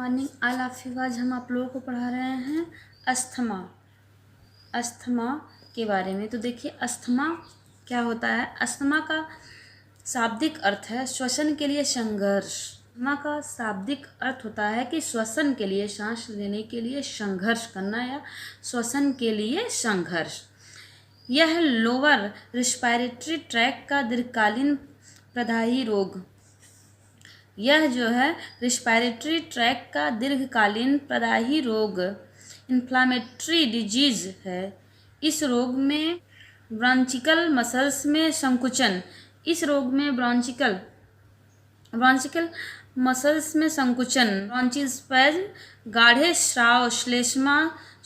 Morning all of you. आज हम आप लोगों को पढ़ा रहे हैं अस्थमा के बारे में। तो देखिए अस्थमा क्या होता है। अस्थमा का शाब्दिक अर्थ है श्वसन के लिए संघर्ष। अस्थमा का शाब्दिक अर्थ होता है कि श्वसन के लिए, सांस लेने के लिए संघर्ष करना या श्वसन के लिए संघर्ष। यह लोअर रिस्पायरेटरी ट्रैक का दीर्घकालीन प्रदाही रोग, यह जो है रिस्पायरेटरी ट्रैक का दीर्घकालीन प्रदाही रोग इन्फ्लामेटरी डिजीज है। इस रोग में ब्रॉन्चिकल मसल्स में संकुचन, इस रोग में ब्रॉन्चिकल मसल्स में संकुचन, ब्रॉन्चिस्पैज्म, गाढ़े स्राव, श्लेष्मा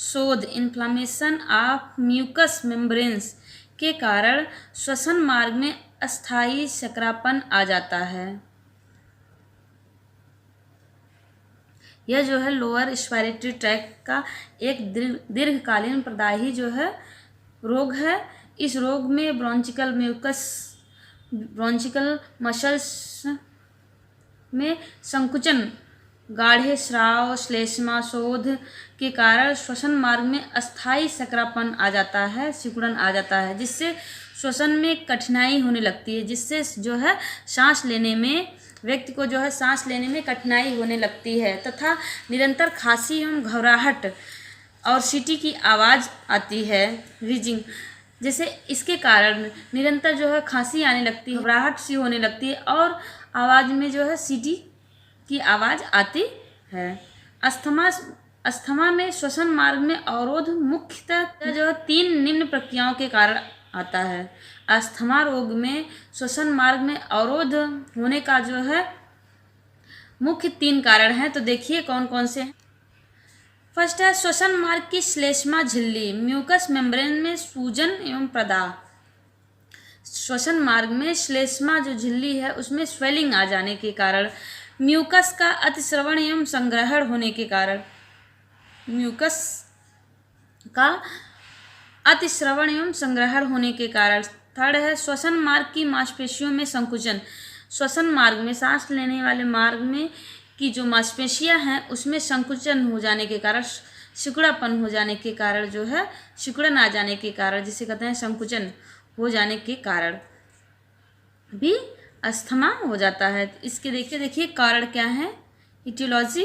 शोथ, इन्फ्लामेशन ऑफ म्यूकस मेम्ब्रेन्स के कारण श्वसन मार्ग में अस्थायी संकरापन आ जाता है। यह जो है लोअर रिस्पायरेटरी ट्रैक का एक दीर्घकालीन प्रदाही जो है रोग है। इस रोग में ब्रॉन्चिकल मसल्स में संकुचन, गाढ़े स्राव, श्लेष्मा शोथ के कारण श्वसन मार्ग में अस्थायी संकरापन आ जाता है, सिकुड़न आ जाता है, जिससे श्वसन में कठिनाई होने लगती है, जिससे जो है सांस लेने में व्यक्ति को जो है सांस लेने में कठिनाई होने लगती है तथा निरंतर खांसी एवं घबराहट और सीटी की आवाज़ आती है, व्हीजिंग। जैसे इसके कारण निरंतर जो है खांसी आने लगती है, घबराहट सी होने लगती है और आवाज़ में जो है सीटी की आवाज़ आती है। अस्थमा में श्वसन मार्ग में अवरोध मुख्यतः जो है 3 निम्न प्रक्रियाओं के कारण आता है। अस्थमा रोग में श्वसन मार्ग में अवरोध होने का जो है मुख्य 3 कारण हैं। तो देखिए कौन कौन से हैं। फर्स्ट है श्वसन मार्ग की श्लेष्मा झिल्ली, म्यूकस मेम्ब्रेन में सूजन एवं प्रदाह। श्वसन मार्ग में श्लेष्मा जो झिल्ली है उसमें स्वेलिंग आ जाने के कारण, म्यूकस का अतिस्रवण एवं संग्रहण होने के कारण, म्यूकस का अतिस्रवण एवं संग्रहण होने के कारण। थर्ड है श्वसन मार्ग की मांसपेशियों में संकुचन, श्वसन मार्ग में सांस लेने वाले मार्ग में की जो मांसपेशियां हैं उसमें संकुचन हो जाने के कारण, सिकुड़ापन हो जाने के कारण जो है सिकुड़न आ जाने के कारण, जिसे कहते हैं संकुचन हो जाने के कारण भी अस्थमा हो जाता है। इसके देखिए कारण क्या है। इटियोलॉजी,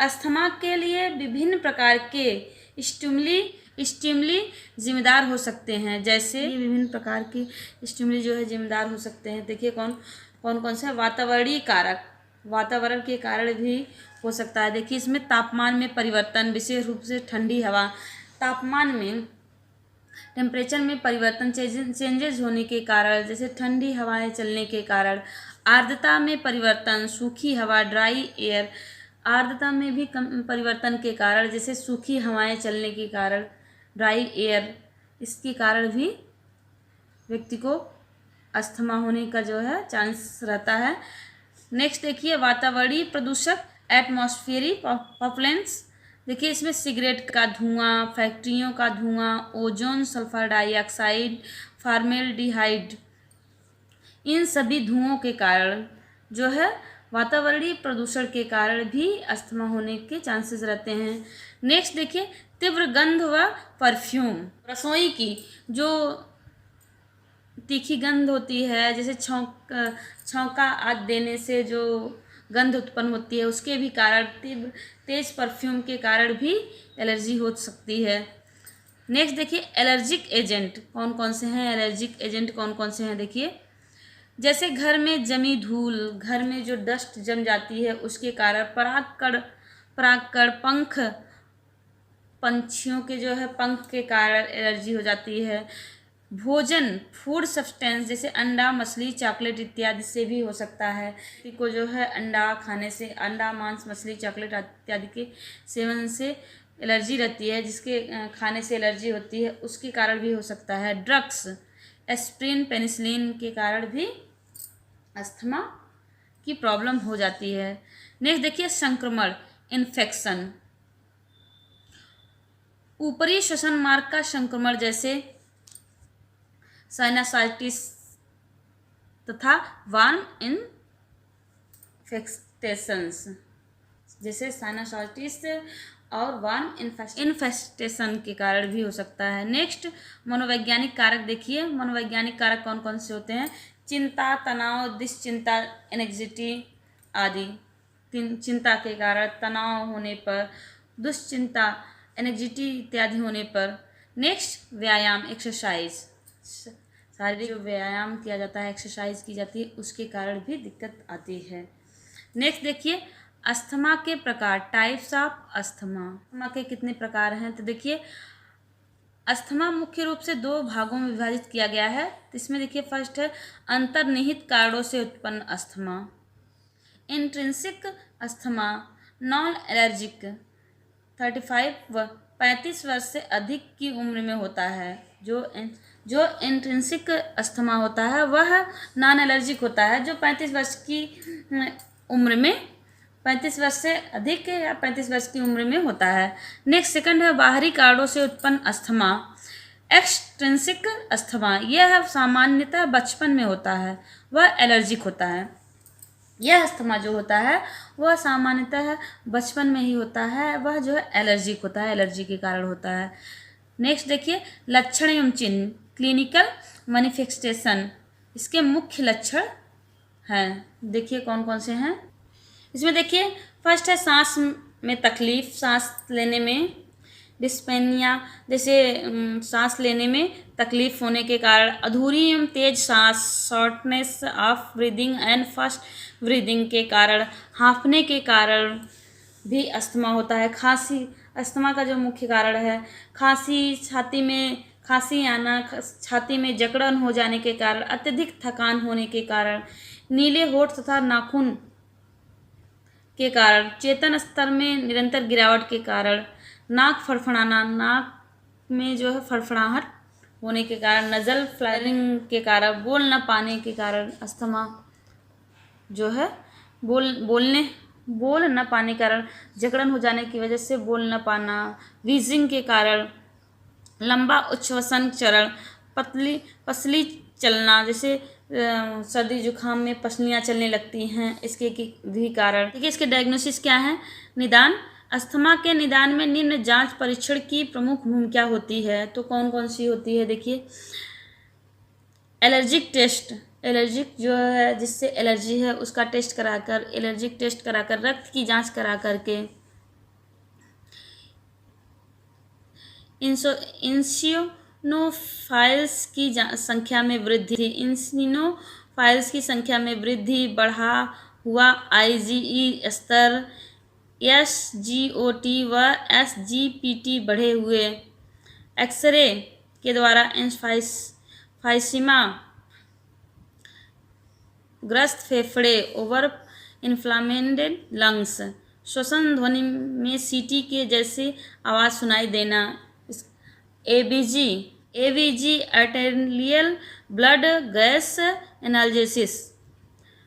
अस्थमा के लिए विभिन्न प्रकार के स्टिमुली जिम्मेदार हो सकते हैं। जैसे विभिन्न प्रकार के स्टिमुली जो है जिम्मेदार हो सकते हैं। देखिए कौन कौन से। वातावरणीय कारक, वातावरण के कारण भी हो सकता है। देखिए इसमें तापमान में परिवर्तन, विशेष रूप से ठंडी हवा, तापमान में टेम्परेचर में परिवर्तन, चेंजेस होने के कारण, जैसे ठंडी हवाएं चलने के कारण। आर्द्रता में परिवर्तन, सूखी हवा, ड्राई एयर, आर्द्रता में भी परिवर्तन के कारण, जैसे सूखी हवाएं चलने के कारण, ड्राई एयर, इसके कारण भी व्यक्ति को अस्थमा होने का जो है चांस रहता है। नेक्स्ट देखिए वातावरणीय प्रदूषक, एटमॉस्फेरिक पॉपुलेंस। देखिए इसमें सिगरेट का धुआं, फैक्ट्रियों का धुआं, ओजोन, सल्फर डाइऑक्साइड, फॉर्मेल्डिहाइड, इन सभी धुओं के कारण जो है वातावरणीय प्रदूषण के कारण भी अस्थमा होने के चांसेस रहते हैं। नेक्स्ट देखिए तीव्र गंध व परफ्यूम, रसोई की जो तीखी गंध होती है, जैसे छौंका आदि देने से जो गंध उत्पन्न होती है उसके भी कारण, तेज परफ्यूम के कारण भी एलर्जी हो सकती है। नेक्स्ट देखिए एलर्जिक एजेंट कौन कौन से हैं। एलर्जिक एजेंट कौन कौन से हैं देखिए, जैसे घर में जमी धूल, घर में जो डस्ट जम जाती है उसके कारण, परागकण, पंख, पंछियों के जो है पंख के कारण एलर्जी हो जाती है। भोजन, फूड सब्सटेंस, जैसे अंडा, मछली, चॉकलेट इत्यादि से भी हो सकता है। किसी को जो है अंडा खाने से, अंडा, मांस, मछली, चॉकलेट इत्यादि के सेवन से एलर्जी रहती है, जिसके खाने से एलर्जी होती है उसके कारण भी हो सकता है। ड्रग्स, एस्प्रिन, पेनिसिलिन के कारण भी अस्थमा की प्रॉब्लम हो जाती है। नेक्स्ट देखिए संक्रमण, इन्फेक्शन, ऊपरी श्वसन मार्ग का संक्रमण, जैसे साइनसाइटिस तथा वार्म इन्फेक्टेशंस, जैसे साइनोसाइटिस और वर्म इन्फेस्टेशन के कारण भी हो सकता है। नेक्स्ट, मनोवैज्ञानिक कारक देखिए। मनोवैज्ञानिक कारक कौन कौन से होते हैं? चिंता, तनाव, दुश्चिंता, एंग्जाइटी आदि। चिंता के कारण, तनाव होने पर, दुश्चिंता, एंग्जाइटी इत्यादि होने पर। नेक्स्ट, व्यायाम, एक्सरसाइज, शारीरिक जो व्यायाम किया जाता है, एक्सरसाइज की जाती है, उसके कारण भी दिक्कत आती है। नेक्स्ट देखिए, अस्थमा के प्रकार, टाइप्स ऑफ अस्थमा। अस्थमा के कितने प्रकार हैं? तो देखिए, अस्थमा मुख्य रूप से दो भागों में विभाजित किया गया है। तो इसमें देखिए, फर्स्ट है अंतर्निहित कारणों से उत्पन्न asthma, intrinsic asthma, non allergic, 35 वर्ष से अधिक की उम्र में होता है। जो इंट्रिंसिक अस्थमा होता है वह नॉन एलर्जिक होता है, जो 35 वर्ष की उम्र में, 35 वर्ष से अधिक या 35 वर्ष की उम्र में होता है। नेक्स्ट, सेकंड है बाहरी कारणों से उत्पन्न अस्थमा, एक्सट्रिंसिक अस्थमा। यह सामान्यतः बचपन में होता है, वह एलर्जिक होता है। यह अस्थमा जो होता है वह सामान्यतः बचपन में ही होता है, वह जो है एलर्जिक होता है, एलर्जी के कारण होता है। नेक्स्ट देखिए, लक्षण एवं चिन्ह, क्लिनिकल मैनिफेस्टेशन, इसके मुख्य लक्षण हैं। देखिए कौन कौन से हैं इसमें। देखिए, फर्स्ट है सांस में तकलीफ, सांस लेने में डिस्पेनिया, जैसे सांस लेने में तकलीफ होने के कारण। अधूरी एवं तेज सांस, shortness of breathing and fast breathing के कारण, हांफने के कारण भी अस्थमा होता है। खांसी, अस्थमा का जो मुख्य कारण है, खांसी, छाती में खांसी आना, छाती में जकड़न हो जाने के कारण, अत्यधिक थकान होने के कारण, नीले होठ तथा नाखून के कारण, चेतन स्तर में निरंतर गिरावट के कारण, नाक फड़फड़ाना, नाक में जो है फड़फड़ाहट होने के कारण, नजल फ्लैरिंग के कारण, बोल न पाने के कारण अस्थमा जो है बोल न पाने के कारण, जकड़न हो जाने की वजह से बोल न पाना, वीजिंग के कारण, लंबा उच्छ्वसन चरण, पसली चलना, जैसे सर्दी जुकाम में पसलियाँ चलने लगती हैं, इसके भी कारण। देखिए, इसके डायग्नोसिस क्या है? निदान, अस्थमा के निदान में निम्न जांच परीक्षण की प्रमुख भूमिका होती है। तो कौन कौन सी होती है? देखिए, एलर्जिक टेस्ट, एलर्जिक जो है जिससे एलर्जी है उसका टेस्ट कराकर, एलर्जिक टेस्ट कराकर, रक्त की जांच करा करके, इंसिनोफाइल्स की संख्या में वृद्धि, इंसिनोफाइल्स की संख्या में वृद्धि, बढ़ा हुआ IgE स्तर, SGOT व SGPT बढ़े हुए, एक्सरे के द्वारा एम्फाइसीमा ग्रस्त फेफड़े, ओवर इन्फ्लामेटेड लंग्स, श्वसन ध्वनि में सीटी के जैसी आवाज़ सुनाई देना, ABG arterial blood gas analysis,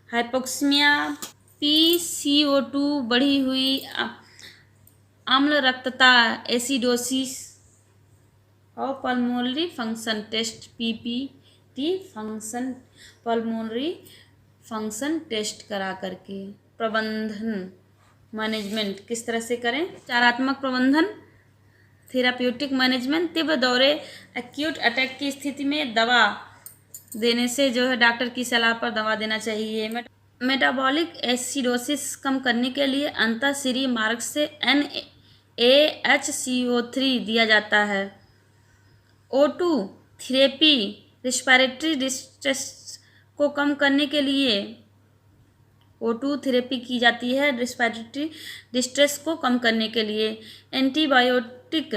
hypoxemia, PCO2 बढ़ी हुई अम्ल रक्तता, एसिडोसिस और pulmonary function test, PPT function, pulmonary function test करा करके। प्रबंधन, मैनेजमेंट किस तरह से करें? उपचारात्मक प्रबंधन, थेराप्यूटिक मैनेजमेंट, तीव्र दौरे, एक्यूट अटैक की स्थिति में दवा देने से जो है डॉक्टर की सलाह पर दवा देना चाहिए। मेटाबॉलिक एसिडोसिस कम करने के लिए अंतःशिरीय मार्ग से NaHCO3 दिया जाता है। O2 थेरेपी, रिस्पिरेटरी डिस्ट्रेस को कम करने के लिए O2 थेरेपी की जाती है, रिस्पिरेटरी डिस्ट्रेस को कम करने के लिए। एंटीबायोटिक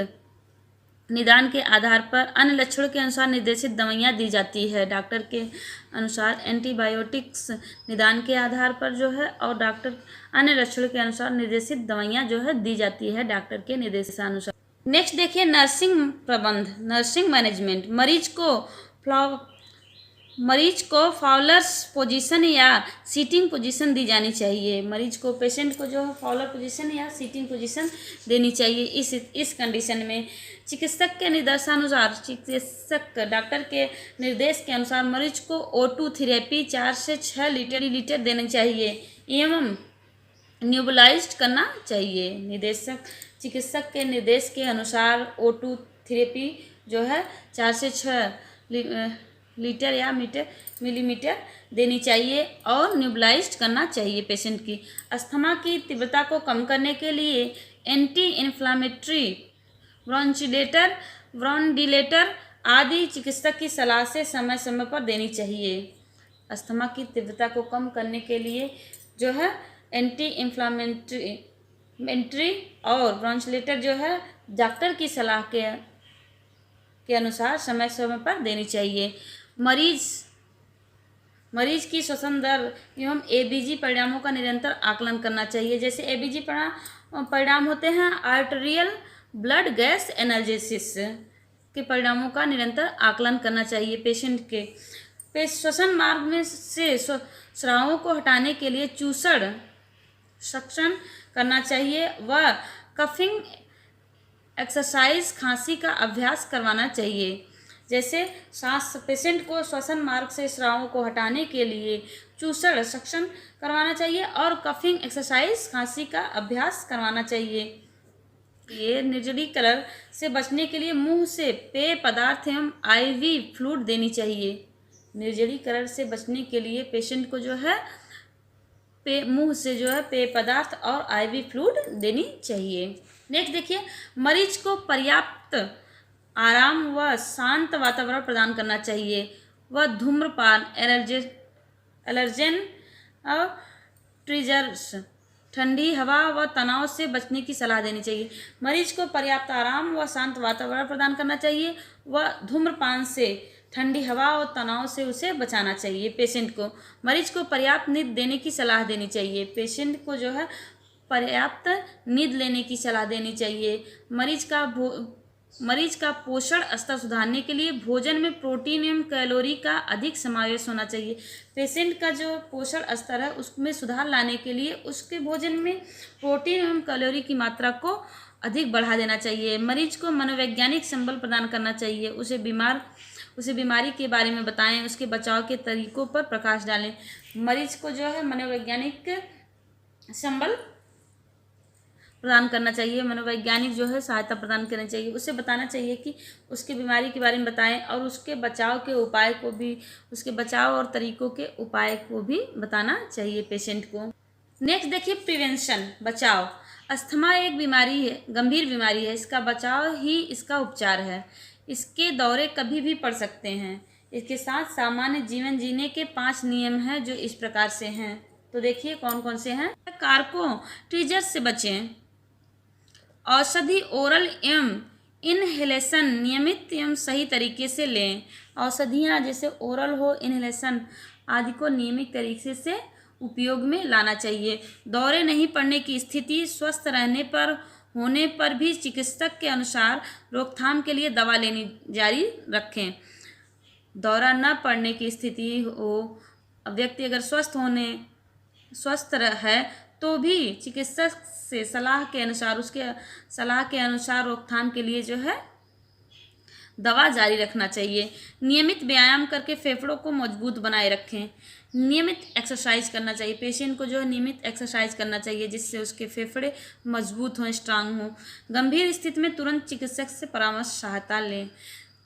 निदान के आधार पर अन्य लक्षणों के अनुसार निर्देशित दवाइयाँ दी जाती है। डॉक्टर के अनुसार एंटीबायोटिक्स निदान के आधार पर जो है, और डॉक्टर अन्य लक्षणों के अनुसार निर्देशित दवाइयाँ जो है दी जाती है डॉक्टर के निर्देशानुसार। नेक्स्ट देखिए, नर्सिंग प्रबंध, नर्सिंग मैनेजमेंट, मरीज को फाउलर्स पोजीशन या सीटिंग पोजीशन दी जानी चाहिए। मरीज को, पेशेंट को जो है फाउलर पोजीशन या सीटिंग पोजीशन देनी चाहिए। इस कंडीशन में चिकित्सक के निर्देशानुसार, चिकित्सक डॉक्टर के निर्देश के अनुसार मरीज को O2 थेरेपी 4 से 6 लीटर देनी चाहिए, एवं न्यूबलाइज्ड करना चाहिए। चिकित्सक के निर्देश के अनुसार O2 थेरेपी जो है 4 से 6 लीटर या मिलीमीटर देनी चाहिए और न्यूबलाइज्ड करना चाहिए पेशेंट की। अस्थमा की तीव्रता को कम करने के लिए एंटी इन्फ्लामेटरी ब्रोंडिलेटर आदि चिकित्सक की सलाह से समय समय पर देनी चाहिए। अस्थमा की तीव्रता को कम करने के लिए जो है एंटी इन्फ्लामेटरी और ब्रोंडिलेटर जो है डॉक्टर की सलाह के अनुसार समय समय पर देनी चाहिए। मरीज की श्वसन दर एवं ABG परिणामों का निरंतर आकलन करना चाहिए। जैसे ABG परिणाम होते हैं आर्टेरियल ब्लड गैस एनालिसिस के परिणामों का निरंतर आकलन करना चाहिए पेशेंट के। श्वसन मार्ग में से स्रावों को हटाने के लिए चूसड़ सक्शन करना चाहिए व कफिंग एक्सरसाइज खांसी का अभ्यास करवाना चाहिए। जैसे पेशेंट को श्वसन मार्ग से स्रावों को हटाने के लिए चूसड़ सक्शन करवाना चाहिए और कफिंग एक्सरसाइज खांसी का अभ्यास करवाना चाहिए। ये निर्जलीकरण से बचने के लिए मुंह से पेय पदार्थ एवं IV फ्लूइड देनी चाहिए। निर्जलीकरण से बचने के लिए पेशेंट को जो है मुंह से जो है पेय पदार्थ और IV फ्लूइड देनी चाहिए। नेक्स्ट देखिए, मरीज को पर्याप्त आराम व शांत वातावरण प्रदान करना चाहिए व धूम्रपान एलर्जेन और ट्रिजर्स ठंडी हवा व तनाव से बचने की सलाह देनी चाहिए। मरीज को पर्याप्त आराम व शांत वातावरण प्रदान करना चाहिए व धूम्रपान से ठंडी हवा और तनाव से उसे बचाना चाहिए। पेशेंट को मरीज को पर्याप्त नींद देने की सलाह देनी चाहिए। पेशेंट को जो है पर्याप्त नींद लेने की सलाह देनी चाहिए। मरीज का पोषण स्तर सुधारने के लिए भोजन में प्रोटीन एवं कैलोरी का अधिक समावेश होना चाहिए। पेशेंट का जो पोषण स्तर है उसमें सुधार लाने के लिए उसके भोजन में प्रोटीन एवं कैलोरी की मात्रा को अधिक बढ़ा देना चाहिए। मरीज को मनोवैज्ञानिक संबल प्रदान करना चाहिए। उसे बीमारी के बारे में बताएं, उसके बचाव के तरीकों पर प्रकाश डालें। मरीज को जो है मनोवैज्ञानिक संबल प्रदान करना चाहिए, मनोवैज्ञानिक जो है सहायता प्रदान करनी चाहिए। उसे बताना चाहिए कि उसके बीमारी के बारे में बताएं और उसके बचाव के उपाय को भी, उसके बचाव और तरीकों के उपाय को भी बताना चाहिए पेशेंट को। नेक्स्ट देखिए, प्रिवेंशन बचाव। अस्थमा एक बीमारी है, गंभीर बीमारी है। इसका बचाव ही इसका उपचार है। इसके दौरे कभी भी पड़ सकते हैं। इसके साथ सामान्य जीवन जीने के 5 नियम हैं जो इस प्रकार से हैं। तो देखिए कौन कौन से हैं। कारकों ट्रिजर्स से बचें। औषधि ओरल एवं इनहेलेशन नियमित एवं सही तरीके से लें। औषधियाँ जैसे ओरल हो, इनहेलेशन आदि को नियमित तरीके से उपयोग में लाना चाहिए। दौरे नहीं पड़ने की स्थिति स्वस्थ होने पर भी चिकित्सक के अनुसार रोकथाम के लिए दवा लेनी जारी रखें। दौरा न पड़ने की स्थिति हो, व्यक्ति अगर स्वस्थ है तो भी चिकित्सक से उसके सलाह के अनुसार रोकथाम के लिए जो है दवा जारी रखना चाहिए। नियमित व्यायाम करके फेफड़ों को मजबूत बनाए रखें। नियमित एक्सरसाइज करना चाहिए। पेशेंट को जो है नियमित एक्सरसाइज करना चाहिए जिससे उसके फेफड़े मजबूत हों, स्ट्रांग हों। गंभीर स्थिति में तुरंत चिकित्सक से परामर्श सहायता लें।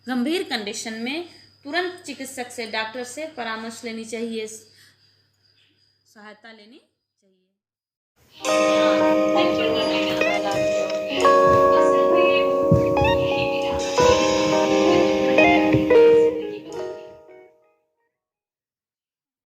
गंभीर कंडीशन में तुरंत चिकित्सक से, डॉक्टर से परामर्श लेनी चाहिए, सहायता लेनी